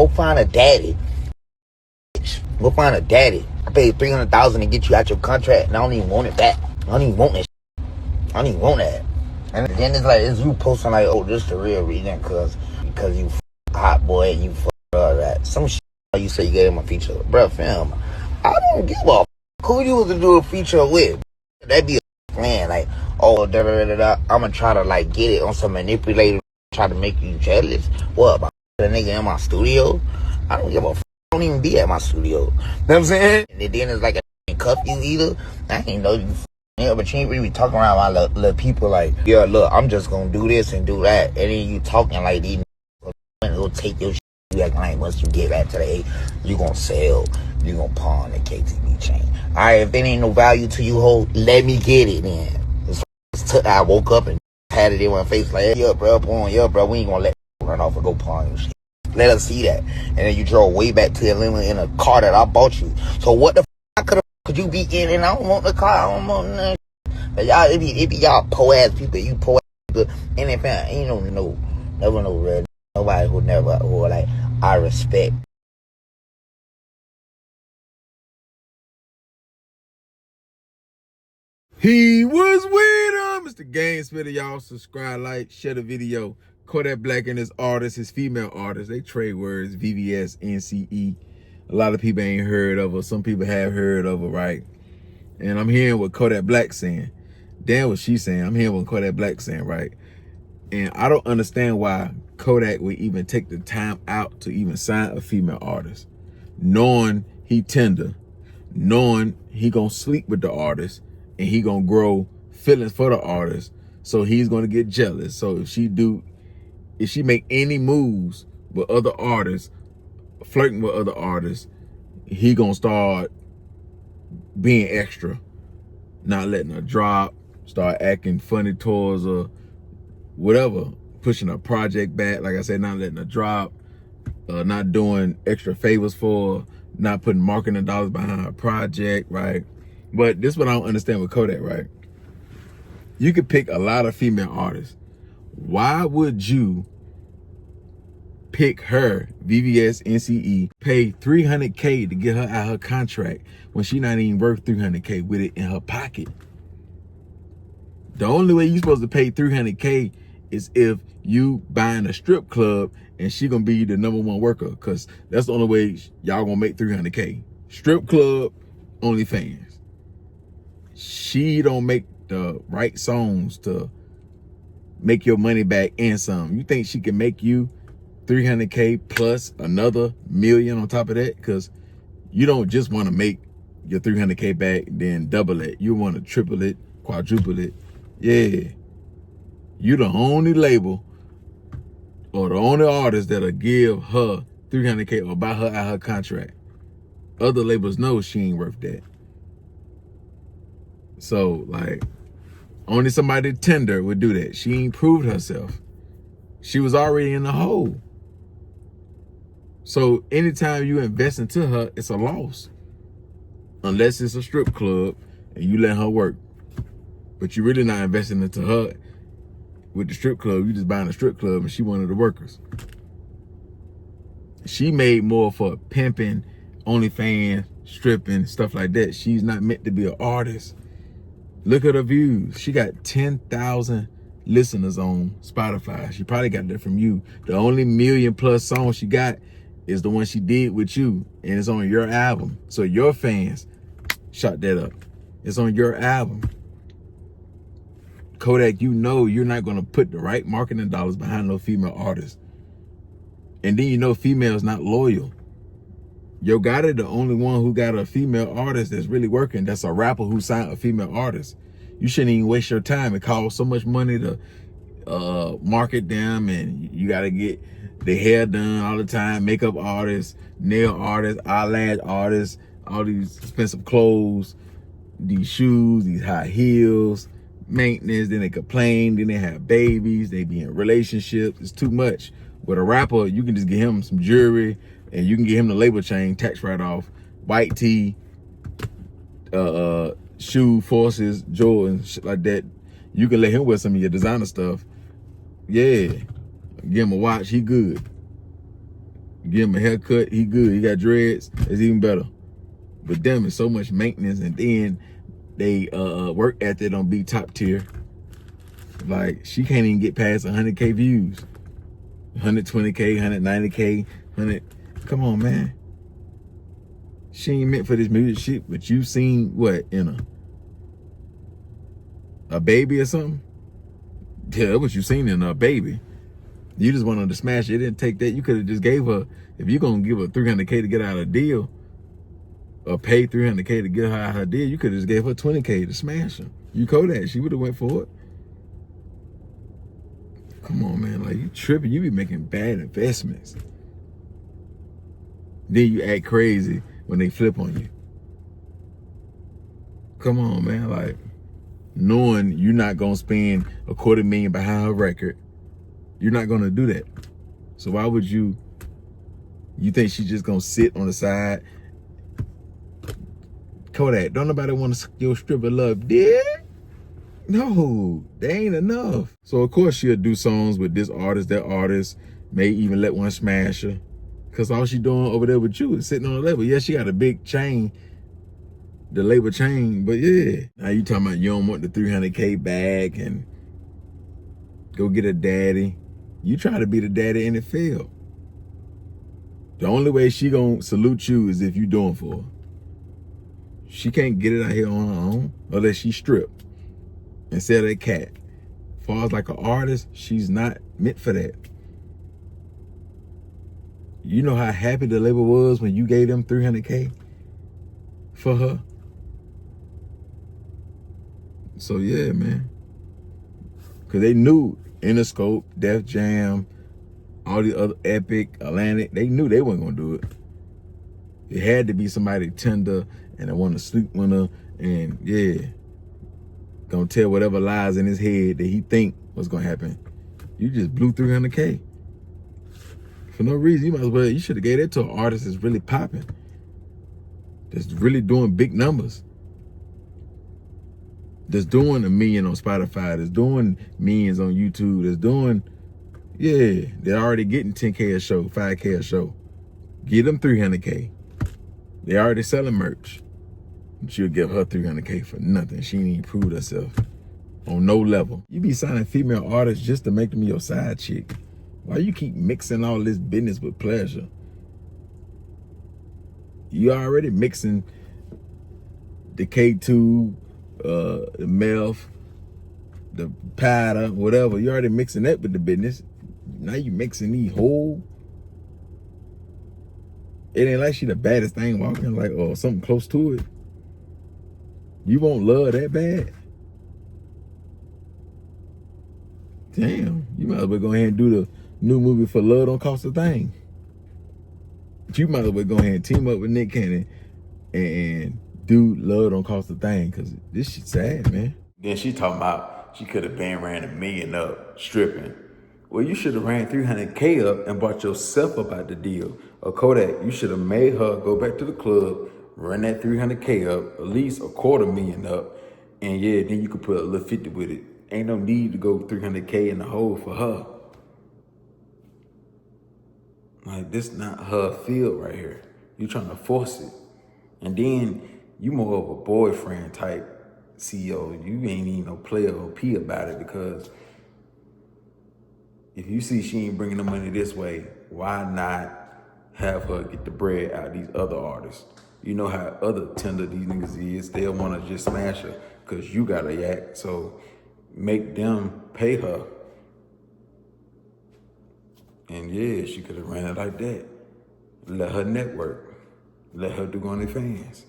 Go find a daddy. Go find a daddy. I paid $300,000 to get you out your contract, and I don't even want it back. I don't even want that. I don't even want that. And then it's like, it's you posting like, oh, this the real reason, because you hot boy and you all that. Some shit you say you gave him a feature. Bruh, fam, I don't give a who you was to do a feature with. That'd be a plan. Like, oh, da-da-da-da-da. I'm gonna try to, like, get it on some manipulative, try to make you jealous. What, about the nigga in my studio? I don't give a I don't even be at my studio. You know what I'm saying? And then it's like a cuff you either. I ain't know you. Yeah, but you ain't really talking around my little people like, yeah, look, I'm just gonna do this and do that. And then you talking like these will take your shit. You acting like once you get back to the A, you gonna sell, you gonna pawn the KTV chain. Alright, if it ain't no value to you, ho, let me get it then. I woke up and had it in my face like, yeah, bro, we ain't gonna let you run off and go pawn your shit. Let us see that. And then you drove way back to Atlanta in a car that I bought you. So what the could you be in? And I don't want the car. I don't want nothing. But y'all, it be y'all po-ass people. You po-ass people. And if ain't never know real. Nobody who like, I respect. He was with him. It's the Game Spitter. Y'all subscribe, like, share the video. Kodak Black and his artist, his female artist, they trade words, Vvsnce. A lot of people ain't heard of her. Some people have heard of her, right? And I'm hearing what Kodak Black saying. Damn what she's saying. I'm hearing what Kodak Black saying, right? And I don't understand why Kodak would even take the time out to even sign a female artist, knowing he tender, knowing he gonna sleep with the artist and he gonna grow feelings for the artist. So he's gonna get jealous. So if she make any moves with other artists, flirting with other artists, he gonna start being extra, not letting her drop, start acting funny towards her, whatever, pushing her project back. Like I said, not letting her drop, not doing extra favors for her, not putting marketing dollars behind her project, right? But this is what I don't understand with Kodak, right? You could pick a lot of female artists. Why would you pick her, Vvsnce, pay $300K to get her out her contract when she not even worth $300K with it in her pocket? The only way you supposed to pay $300K is if you buying a strip club and she gonna be the #1 worker, because that's the only way y'all gonna make $300K. Strip club, OnlyFans. She don't make the right songs to make your money back and some. You think she can make you $300K plus another million on top of that? Because you don't just want to make your $300K back then double it. You want to triple it, quadruple it. Yeah, you the only label or the only artist that'll give her $300K or buy her out her contract. Other labels know she ain't worth that. So, like, only somebody tender would do that. She ain't proved herself. She was already in the hole. So anytime you invest into her, it's a loss. Unless it's a strip club and you let her work. But you're really not investing into her with the strip club. You just buying a strip club and she one of the workers. She made more for pimping, OnlyFans, stripping, stuff like that. She's not meant to be an artist. Look at her views. She got 10,000 listeners on Spotify. She probably got that from you. The only million+ song she got is the one she did with you, and it's on your album. So your fans shot that up. It's on your album. Kodak, you know you're not gonna put the right marketing dollars behind no female artist. And then you know females not loyal. Yo Gotti the only one who got a female artist that's really working. That's a rapper who signed a female artist. You shouldn't even waste your time. It costs so much money to market them, and you gotta get the hair done all the time, makeup artists, nail artists, eyelash artists, all these expensive clothes, these shoes, these high heels, maintenance, then they complain, then they have babies, they be in relationships. It's too much. With a rapper, you can just get him some jewelry, and you can get him the label chain, tax write-off, white tee, shoe, Forces, Jordan, shit like that. You can let him wear some of your designer stuff. Yeah, give him a watch, he good. Give him a haircut, he good. He got dreads, it's even better. But damn, it's so much maintenance, and then they work ethic don't be top tier. Like, she can't even get past 100K views. 120K, 190K, 100. Come on, man. She ain't meant for this music shit, but you seen what in a baby or something? Yeah, that's what you seen in a baby. You just wanted to smash it. It didn't take that. You could have just gave her, if you're gonna give her 300K to get out of a deal, or pay 300K to get her out of her deal, you could have just gave her 20K to smash her. You Kodak, she would have went for it. Come on, man, like, you tripping. You be making bad investments. Then you act crazy when they flip on you. Come on, man, like, knowing you're not gonna spend $250,000 behind her record, you're not gonna do that. So why would you think she's just gonna sit on the side? Kodak, don't nobody want to suck your strip of love, dear? No, they ain't enough. So of course she'll do songs with this artist, that artist, may even let one smash her. Cause all she doing over there with you is sitting on the label. Yeah, she got a big chain, the label chain, but yeah. Now you talking about you don't want the 300K bag and go get a daddy. You try to be the daddy and it failed. The only way she gonna salute you is if you doing for her. She can't get it out here on her own unless she stripped and sell that cat. As far as like an artist, she's not meant for that. You know how happy the label was when you gave them 300K for her? So yeah, man. Cause they knew Interscope, Def Jam, all the other Epic, Atlantic, they knew they weren't gonna do it. It had to be somebody tender and that want to sleep with her, and yeah, gonna tell whatever lies in his head that he think was gonna happen. You just blew 300K for no reason. You might as well, you should have gave that to an artist that's really popping, that's really doing big numbers, that's doing 1 million on Spotify, that's doing millions on YouTube, that's doing, yeah, they're already getting 10K a show, 5K a show. Give them 300K. They already selling merch. She'll give her 300K for nothing. She ain't even proved herself on no level. You be signing female artists just to make them your side chick. Why you keep mixing all this business with pleasure? You already mixing the K2, the Melf, the powder, whatever. You already mixing that with the business. Now you mixing these whole. It ain't like she the baddest thing walking, like, or something close to it. You won't love that bad? Damn, you might as well go ahead and do the new movie for Love Don't Cost a Thing. You might as well go ahead and team up with Nick Cannon and do Love Don't Cost a Thing, because this shit sad, man. Then she talking about she could have been ran $1 million up stripping. Well, you should have ran 300K up and brought yourself up out the deal. Or Kodak, you should have made her go back to the club, run that 300K up, at least $250,000 up, and yeah, then you could put a little 50 with it. Ain't no need to go 300K in the hole for her. Like, this not her field right here. You trying to force it. And then you more of a boyfriend type CEO. You ain't even no player OP about it, because if you see she ain't bringing the money this way, why not have her get the bread out of these other artists? You know how other tender these niggas is. They'll want to just smash her because you got a yak. So make them pay her. And yeah, she could have ran it like that. Let her network. Let her do OnlyFans.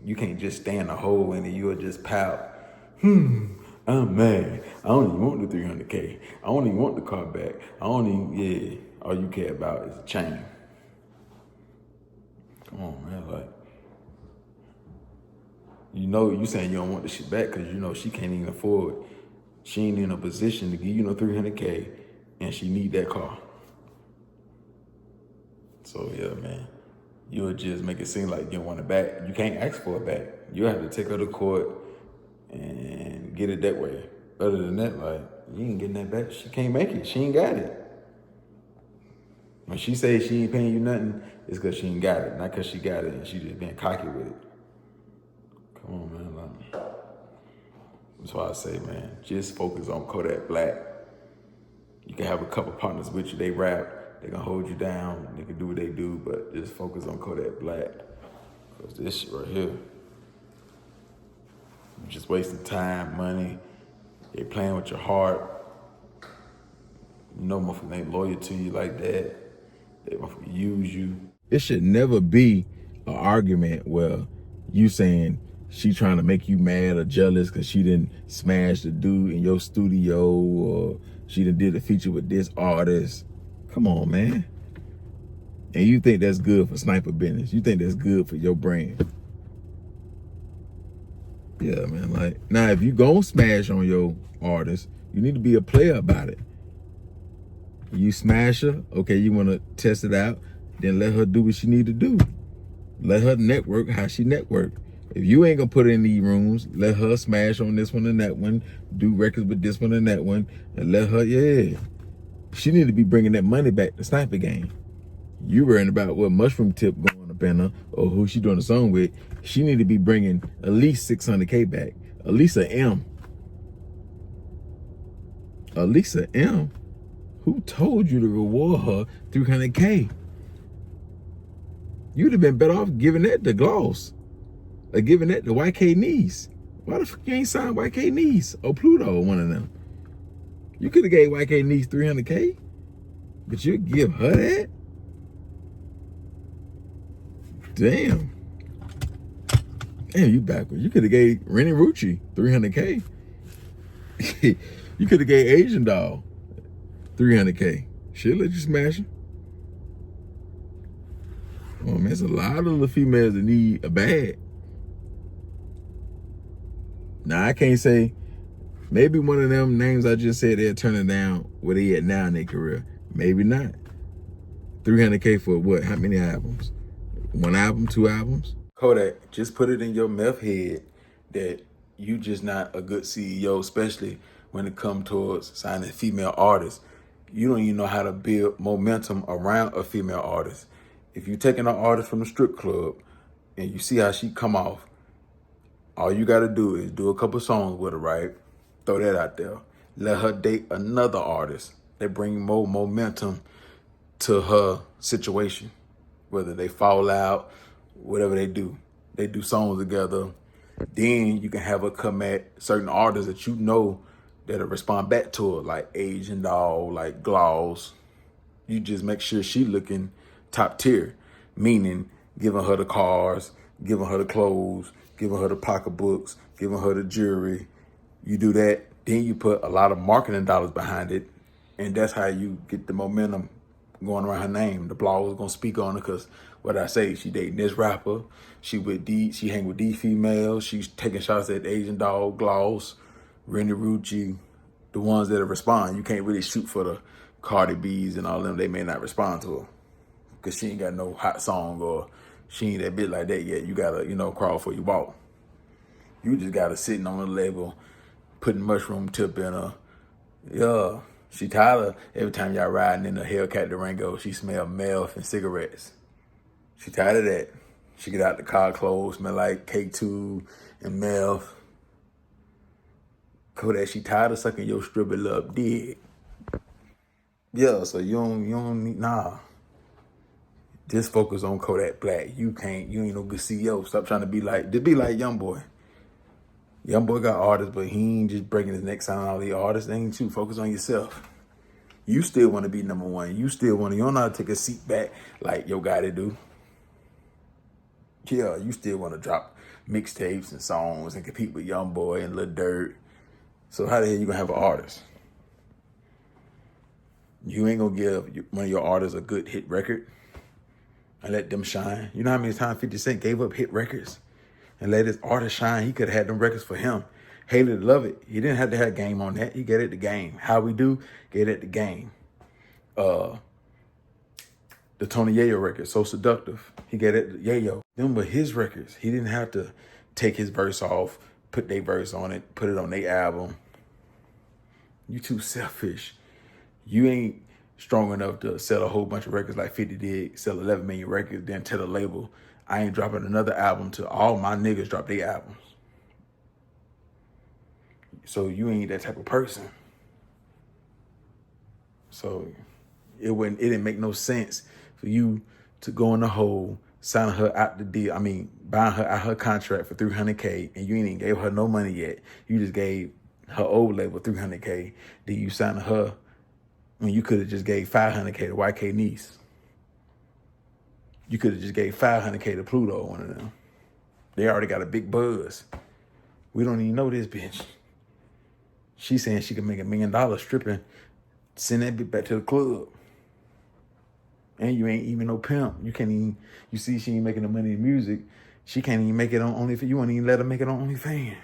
You can't just stand a hole in it. You'll just pout. I'm mad. I don't even want the 300K. I don't even want the car back. I don't even, yeah. All you care about is a chain. Come on, man. Like, you know, you saying you don't want the shit back because you know she can't even afford. She ain't in a position to give you no 300K, and she need that car. So yeah, man. You'll just make it seem like you want it back. You can't ask for it back. You have to take her to court and get it that way. Other than that, like, you ain't getting that back. She can't make it. She ain't got it. When she says she ain't paying you nothing, it's because she ain't got it, not because she got it and she just being cocky with it. Come on, man. That's why I say, man, just focus on Kodak Black. You can have a couple partners with you, they rap, they gonna hold you down, they can do what they do, but just focus on Kodak Black. Because this shit right here, you're just wasting time, money, they playing with your heart. You know motherfuckers ain't loyal to you like that. They motherfuckers use you. It should never be an argument where you saying she trying to make you mad or jealous because she didn't smash the dude in your studio or she done did a feature with this artist. Come on, man. And you think that's good for sniper business. You think that's good for your brand. Yeah, man. Like, now if you gon' smash on your artist, you need to be a player about it. You smash her, okay, you wanna test it out, then let her do what she need to do. Let her network how she network. If you ain't gonna put her in these rooms, let her smash on this one and that one, do records with this one and that one, and let her, yeah. She need to be bringing that money back to sniper game. You worrying about what mushroom tip going up in her or who she doing the song with. She need to be bringing at least 600K back, at least an M. At least an M. Who told you to reward her 300K? You'd have been better off giving that to Gloss or giving that to YK Niece. Why the fuck you ain't signed YK Niece or Pluto or one of them? You could have gave YK Niece 300K, but you give her that? Damn. Damn, you backwards. You could have gave Rennie Rucci 300K. You could have gave Asian Doll 300K. She'll let you smash her. Oh man, there's a lot of the females that need a bag. Now I can't say, maybe one of them names I just said they're turning down where they at now in their career. Maybe not. 300K for what? How many albums? One album, 2 albums? Kodak, just put it in your meth head that you just not a good CEO, especially when it comes towards signing female artists. You don't even know how to build momentum around a female artist. If you taking an artist from the strip club and you see how she come off, all you gotta do is do a couple songs with her, right? Throw that out there. Let her date another artist. They bring more momentum to her situation. Whether they fall out, whatever they do. They do songs together. Then you can have her come at certain artists that you know that'll respond back to her, like Asian Doll, like Gloss. You just make sure she looking top tier, meaning giving her the cars, giving her the clothes, giving her the pocketbooks, giving her the jewelry. You do that, then you put a lot of marketing dollars behind it, and that's how you get the momentum going around her name. The blog was gonna speak on her because what I say, she dating this rapper, she hang with these females, she's taking shots at Asian Doll, Gloss, Rennie Rucci, the ones that respond. You can't really shoot for the Cardi B's and all them. They may not respond to her because she ain't got no hot song or she ain't that bit like that yet. You gotta, crawl before you walk. You just gotta sitting on the label, putting mushroom tip in her. Yeah, she tired of every time y'all riding in the Hellcat Durango, she smell meth and cigarettes. She tired of that. She get out the car clothes, smell like K2 and meth. Kodak, she tired of sucking your stribble up dick. Yeah, so you don't need, nah. Just focus on Kodak Black. You ain't no good CEO. Stop trying to be like YoungBoy. YoungBoy got artists, but he ain't just breaking his neck signing all the artists. They ain't too. Focus on yourself. You still want to be number one. You don't know how to take a seat back like your guy to do. Yeah, you still want to drop mixtapes and songs and compete with YoungBoy and Lil Durk. So how the hell you gonna have an artist? You ain't gonna give one of your artists a good hit record and let them shine. You know how many times 50 Cent gave up hit records and let his artist shine? He could have had them records for him. Hate it, love it. He didn't have to have Game on that. He get it the Game. How we do, get it the Game. The Tony Yayo record, So Seductive. He get it Yayo. Them were his records. He didn't have to take his verse off, put their verse on it, put it on their album. You too selfish. You ain't strong enough to sell a whole bunch of records like 50 did, sell 11 million records, then tell the label, I ain't dropping another album till all my niggas drop their albums. So you ain't that type of person. So it didn't make no sense for you to go in the hole, signing her out the deal. I mean, buying her out her contract for $300K, and you ain't even gave her no money yet. You just gave her old label $300K. Then you signed her. I mean, you could have just gave $500K to YK Niece. You could have just gave $500K to Pluto, one of them. They already got a big buzz. We don't even know this bitch. She saying she can make $1 million stripping, send that bitch back to the club. And you ain't even no pimp. You can't even, you see she ain't making the money in music. She can't even make it on OnlyFans. You won't even let her make it on OnlyFans.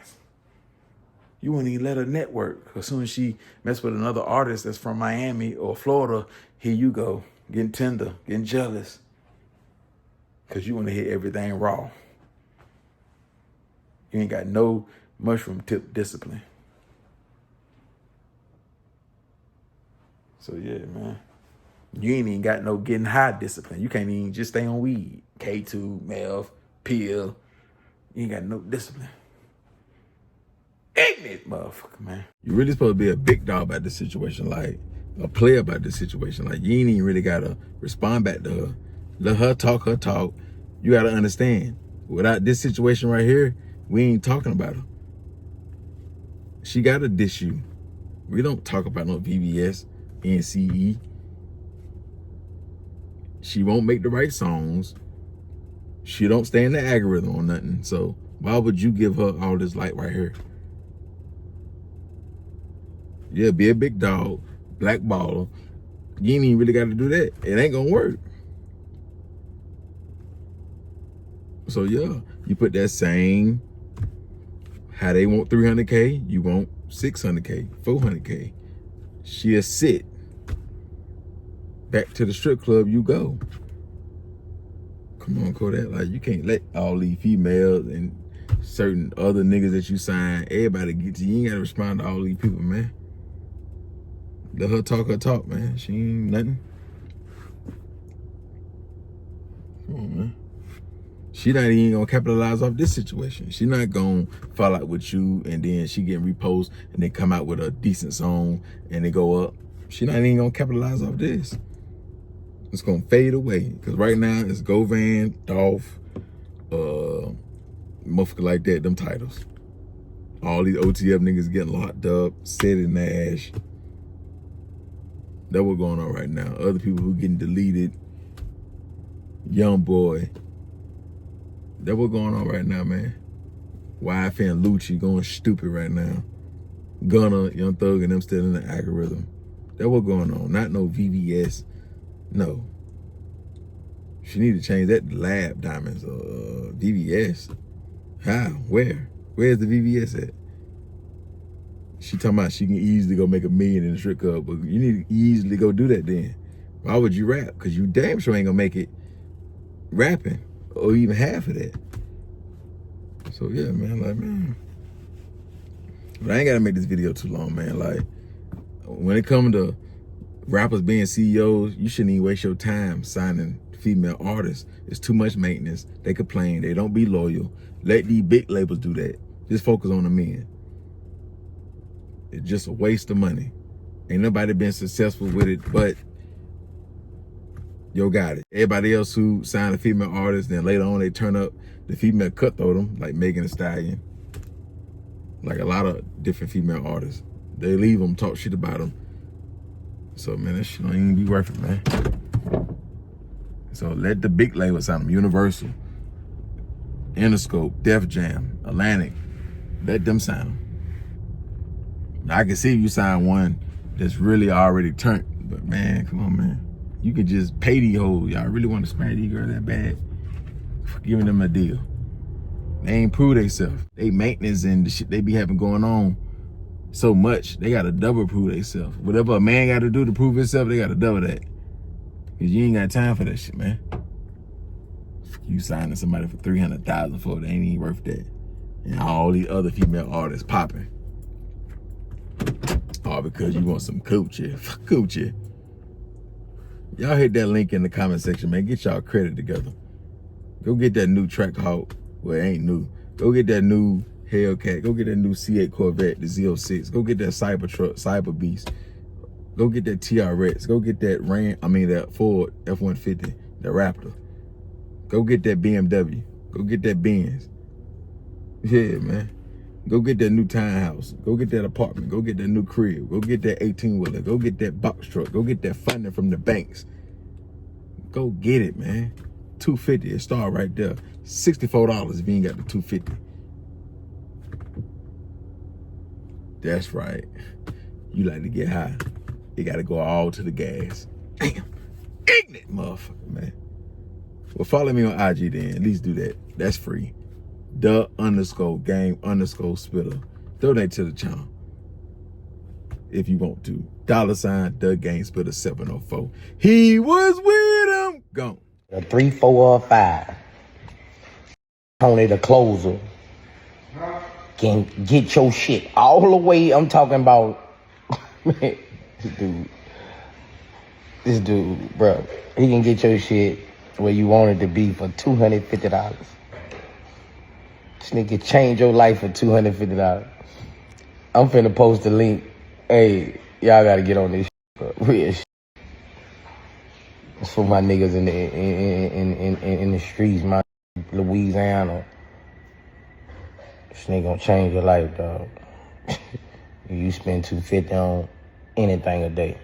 You wouldn't even let her network. As soon as she mess with another artist that's from Miami or Florida, here you go, getting tender, getting jealous. Because you want to hit everything raw. You ain't got no mushroom tip discipline. So yeah, man. You ain't even got no getting high discipline. You can't even just stay on weed. K2, meth, pill. You ain't got no discipline. Ignorant motherfucker, man. You really supposed to be a big dog about this situation, like a player about this situation. Like you ain't even really gotta respond back to her. Let her talk her talk. You gotta understand. Without this situation right here, we ain't talking about her. She gotta dish you. We don't talk about no VVS, NCE. She won't make the right songs. She don't stay in the algorithm or nothing. So why would you give her all this light right here? Yeah, be a big dog, black baller. You ain't even really got to do that. It ain't gonna work. So yeah, you put that same, how they want 300K, you want 600K, 400K. She'll sit. Back to the strip club you go. Come on, Kodak. Like, you can't let all these females and certain other niggas that you sign, everybody get to you. You ain't gotta respond to all these people, man. Let her talk, man. She ain't nothing. Come on, man. She not even gonna capitalize off this situation. She not gonna fall out with you and then she get repost and then come out with a decent song and they go up. She not even gonna capitalize off this. It's gonna fade away. Cause right now it's Govan, Dolph, motherfucker like that, them titles. All these OTF niggas getting locked up, Sid and Nash. That's what's going on right now. Other people who getting deleted. Young boy. That's what's going on right now, man. YF and Lucci going stupid right now. Gunna, Young Thug, and them still in the algorithm. That's what's going on. Not no VVS. No. She need to change that to Lab Diamonds or VVS. How? Where? Where's the VVS at? She talking about she can easily go make $1 million in the strip club, but you need to easily go do that then. Why would you rap? Because you damn sure ain't gonna make it rapping or even half of that. So yeah, man, like, man. But I ain't gotta make this video too long, man. Like, when it comes to rappers being CEOs, you shouldn't even waste your time signing female artists. It's too much maintenance. They complain. They don't be loyal. Let these big labels do that. Just focus on the men. It's just a waste of money. Ain't nobody been successful with it, but Yo Gotti. Everybody else who signed a female artist, then later on they turn up the female cutthroat them, like Megan Thee Stallion. Like a lot of different female artists. They leave them, talk shit about them. So, man, that shit don't even be worth it, man. So let the big labels sign them. Universal, Interscope, Def Jam, Atlantic. Let them sign them. Now, I can see if you sign one that's really already turned. But, man, come on, man. You can just pay these hoes. Y'all really want to smash these girls that bad for giving them a deal. They ain't prove themselves. They maintenance and the shit they be having going on so much, they got to double prove themselves. Whatever a man got to do to prove himself, they got to double that. Because you ain't got time for that shit, man. You signing somebody for $300,000 for it, they ain't even worth that. And all these other female artists popping. All because you want some coochie. Fuck coochie. Y'all hit that link in the comment section, man. Get y'all credit together. Go get that new Trackhawk. Well, it ain't new. Go get that new Hellcat. Go get that new C8 Corvette, the Z06. Go get that Cybertruck, Cyber Beast. Go get that TRX. Go get that that Ford F-150, the Raptor. Go get that BMW. Go get that Benz. Yeah, man. Go get that new townhouse. Go get that apartment. Go get that new crib. Go get that 18-wheeler. Go get that box truck. Go get that funding from the banks. Go get it, man. $250, it start right there. $64 if you ain't got the $250. That's right. You like to get high. You gotta go all to the gas. Damn. Ignorant motherfucker, man. Well, follow me on IG then. At least do that. That's free. The_game_spitter. Donate to the channel if you want to. $Dagamespitter704. He was with him. Gone. A 3, 4, or 5. Tony the closer can get your shit all the way. I'm talking about this dude, bro. He can get your shit where you want it to be for $250. This nigga change your life for $250. I'm finna post the link. Hey, y'all gotta get on this shit, bro. Real shit. It's for my niggas in the streets, my Louisiana. This nigga gonna change your life, dog. You spend $250 on anything a day.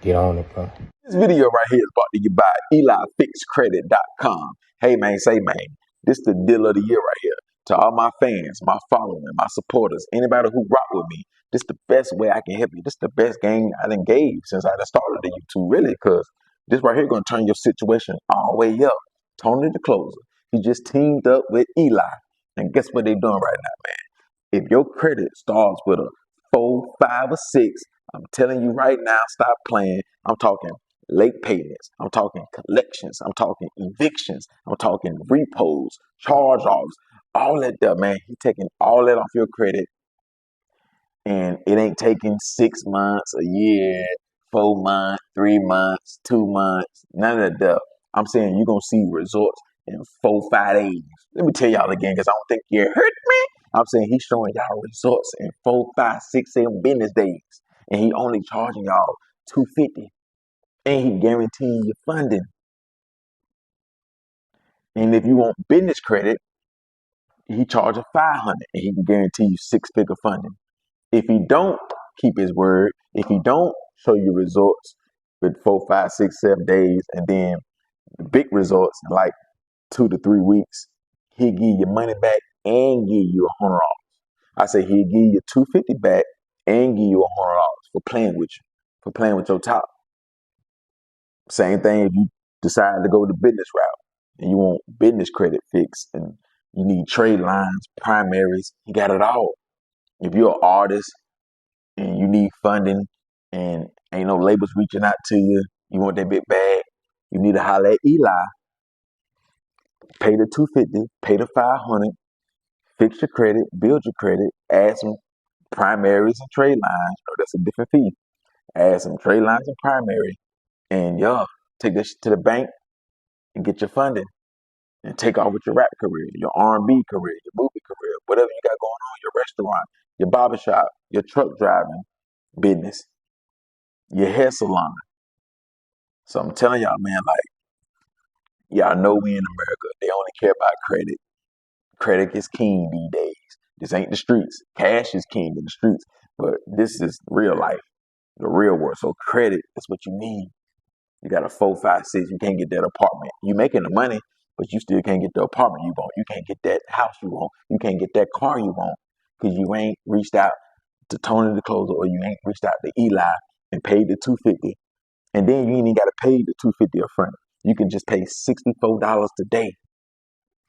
Get on it, bro. This video right here is brought to you by EliFixCredit.com. Hey man, say man, this the deal of the year right here. To all my fans, my following, my supporters, anybody who rock with me, this the best way I can help you. This the best game I done gave since I done started the YouTube, really, because this right here gonna turn your situation all the way up. Tony the Closer, he just teamed up with Eli. And guess what they doing right now, man? If your credit starts with a 4, 5, or 6, I'm telling you right now, stop playing. I'm talking late payments. I'm talking collections. I'm talking evictions. I'm talking repos, charge-offs, all that there, man. He taking all that off your credit, and it ain't taking 6 months, a year, 4 months, 3 months, 2 months, none of that there. I'm saying you're going to see results in 4, 5 days. Let me tell y'all again, because I don't think you heard me. I'm saying he's showing y'all results in 4, 5, 6, 7 business days. And he only charging y'all $250. And he guaranteeing you funding. And if you want business credit, he charges $500 and he can guarantee you 6-figure funding. If he don't keep his word, if he don't show you results with 4, 5, 6, 7 days, and then the big results in like 2 to 3 weeks, he'll give you money back and give you $100. I say he'll give you $250 back and give you $100 for playing with you, for playing with your top. Same thing if you decide to go the business route and you want business credit fixed and you need trade lines, primaries, he got it all. If you're an artist and you need funding and ain't no labels reaching out to you, you want that big bag, you need to holler at Eli. Pay the $250, pay the $500, fix your credit, build your credit, add some primaries and trade lines. You know, that's a different fee. Add some trade lines and primary, and take this to the bank and get your funding, and take off with your rap career, your R&B career, your movie career, whatever you got going on, your restaurant, your barbershop, your truck driving business, your hair salon. So I'm telling y'all, man, like, y'all know we in America, they only care about credit. Credit is king these days. This ain't the streets. Cash is king in the streets, but this is real life, the real world. So credit is what you need. You got a 4, 5, 6. You can't get that apartment. You making the money, but you still can't get the apartment you want. You can't get that house you want. You can't get that car you want because you ain't reached out to Tony the Closer, or you ain't reached out to Eli and paid the $250. And then you ain't even got to pay the $250 up front. You can just pay $64 today.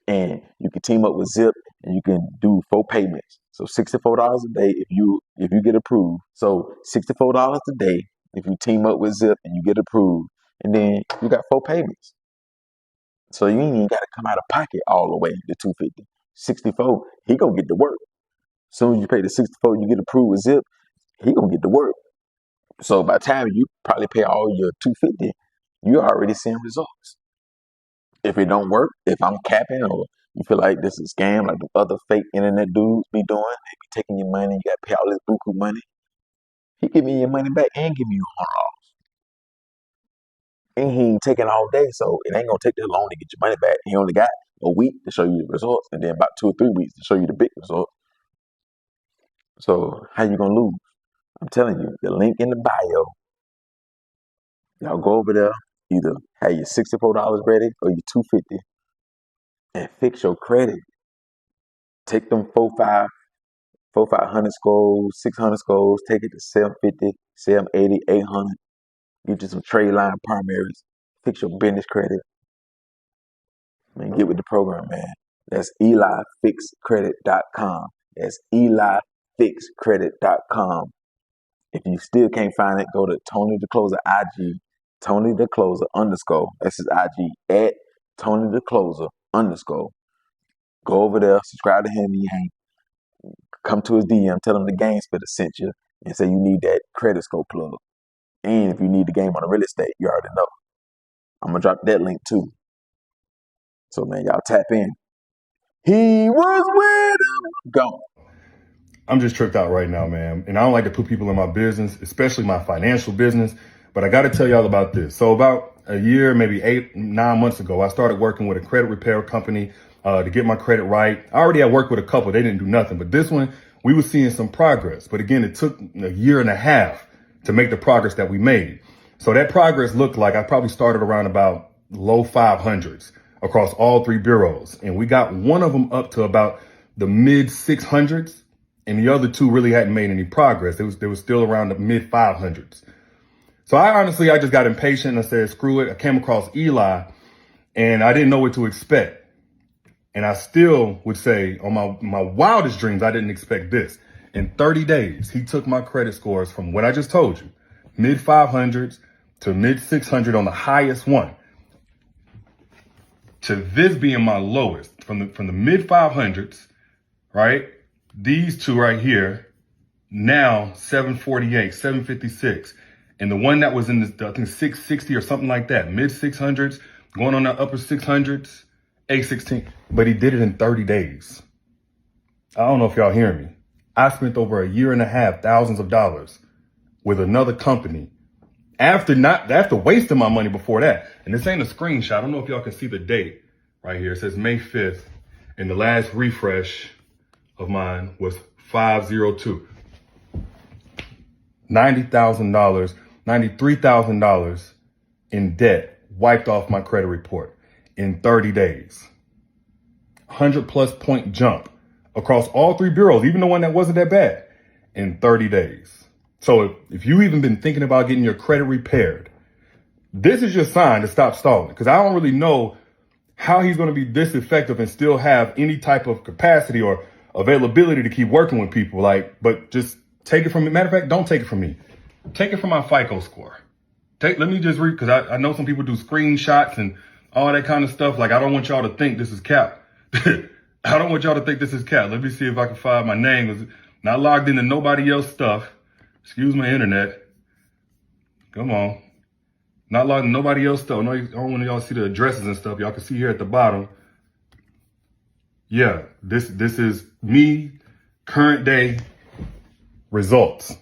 And you can team up with Zip and you can do 4 payments. So $64 a day if you get approved. So $64 a day if you team up with Zip and you get approved. And then you got 4 payments. So you ain't even got to come out of pocket all the way to $250. 64, he gonna get to work. As soon as you pay the 64, you get approved with Zip, he gonna get to work. So by the time you probably pay all your $250, you already seeing results. If it don't work, if I'm capping or you feel like this is a scam, like the other fake internet dudes be doing, they be taking your money, you gotta pay all this buku money. He give me your money back and give me your $100. And he ain't taking all day, so it ain't gonna take that long to get your money back. He only got a week to show you the results, and then about 2 or 3 weeks to show you the big results. So how you gonna lose? I'm telling you, the link in the bio. Y'all go over there, either have your $64 ready or your $250, and fix your credit. Take them 500 scores, 600 scores, take it to 750, 780, 800. Get you some trade line primaries. Fix your business credit. Man, get with the program, man. That's EliFixCredit.com. That's EliFixCredit.com. If you still can't find it, go to Tony the Closer IG, Tony the Closer _ That's his IG at Tony the Closer _ Go over there, subscribe to him. He ain't come to his DM, tell him the Game Spitter sent you, and say you need that credit score plug. And if you need the game on the real estate, you already know. I'm gonna drop that link too. So man, y'all tap in. He was with him. Go. I'm just tripped out right now, man. And I don't like to put people in my business, especially my financial business. But I got to tell y'all about this. So about a year, maybe 8, 9 months ago, I started working with a credit repair company to get my credit right. I already had worked with a couple. They didn't do nothing. But this one, we were seeing some progress. But again, it took a year and a half to make the progress that we made. So that progress looked like I probably started around about low 500s across all 3 bureaus. And we got one of them up to about the mid 600s. And the other 2 really hadn't made any progress. They was still around the mid 500s. So I just got impatient and I said, screw it. I came across Eli and I didn't know what to expect. And I still would say on my wildest dreams, I didn't expect this. In 30 days, he took my credit scores from what I just told you, mid 500s to mid 600 on the highest one, to this being my lowest from the mid 500s, right? These 2 right here, now 748, 756. And the one that was in the, I think 660 or something like that, mid 600s, going on the upper 600s, 816. But he did it in 30 days. I don't know if y'all hear me. I spent over a year and a half, thousands of dollars with another company after wasting my money before that. And this ain't a screenshot. I don't know if y'all can see the date right here. It says May 5th. And the last refresh of mine was 502. $90,000, $93,000 in debt wiped off my credit report in 30 days. 100+ point jump across all 3 bureaus, even the one that wasn't that bad, in 30 days. So if you even been thinking about getting your credit repaired, this is your sign to stop stalling, because I don't really know how he's going to be this effective and still have any type of capacity or availability to keep working with people. But just take it from me. Matter of fact, don't take it from me. Take it from my FICO score. Let me just read, because I know some people do screenshots and all that kind of stuff. Like, I don't want y'all to think this is cap. I don't want y'all to think this is cap. Let me see if I can find my name. It's not logged into nobody else's stuff. Excuse my internet. Come on. Not logged into nobody else's stuff. I don't want y'all to see the addresses and stuff. Y'all can see here at the bottom. Yeah, this is me, current day results,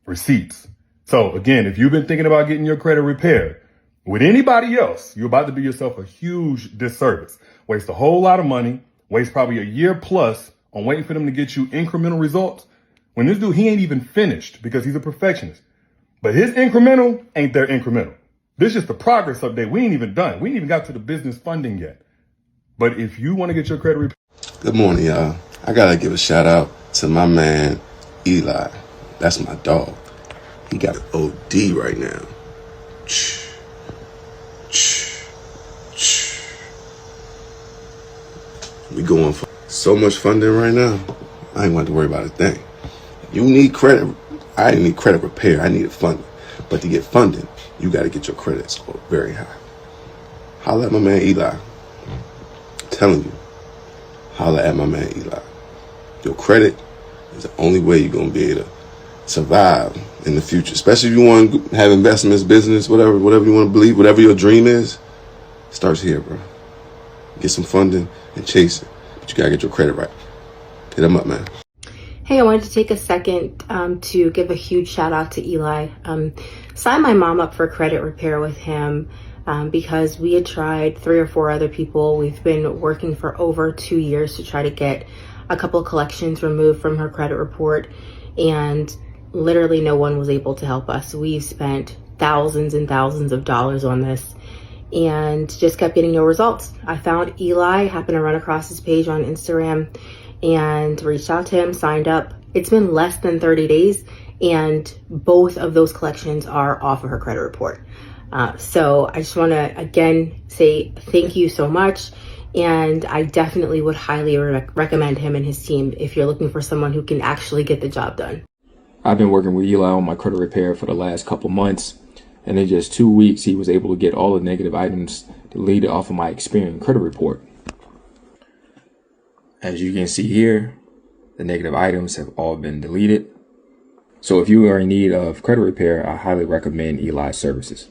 receipts. So again, if you've been thinking about getting your credit repaired with anybody else, you're about to do yourself a huge disservice. Waste a whole lot of money, waste probably a year plus on waiting for them to get you incremental results. When this dude, he ain't even finished because he's a perfectionist. But his incremental ain't their incremental. This is just the progress update. We ain't even done. We ain't even got to the business funding yet. But if you want to get your credit repaired. Good morning, y'all. I gotta give a shout out to my man, Eli. That's my dog. He got an OD right now. We going for so much funding right now. I ain't want to worry about a thing. You need credit. I didn't need credit repair. I needed funding. But to get funding, you got to get your credit score very high. Holla at my man Eli. I'm telling you. Holla at my man Eli. Your credit is the only way you're going to be able to survive in the future, especially if you want to have investments, business, whatever you want to believe, whatever your dream is, starts here, bro. Get some funding and chase it, but you gotta get your credit right. Hit them up, man. Hey, I wanted to take a second to give a huge shout out to Eli. Sign my mom up for credit repair with him because we had tried 3 or 4 other people. We've been working for over 2 years to try to get a couple of collections removed from her credit report, and literally no one was able to help us. We've spent thousands and thousands of dollars on this and just kept getting no results. I found Eli, happened to run across his page on Instagram and reached out to him, signed up. It's been less than 30 days and both of those collections are off of her credit report. So I just want to again say thank you so much, and I definitely would highly recommend him and his team if you're looking for someone who can actually get the job done. I've been working with Eli on my credit repair for the last couple months, and in just 2 weeks he was able to get all the negative items deleted off of my Experian credit report. As you can see here, the negative items have all been deleted. So if you are in need of credit repair, I highly recommend Eli's services.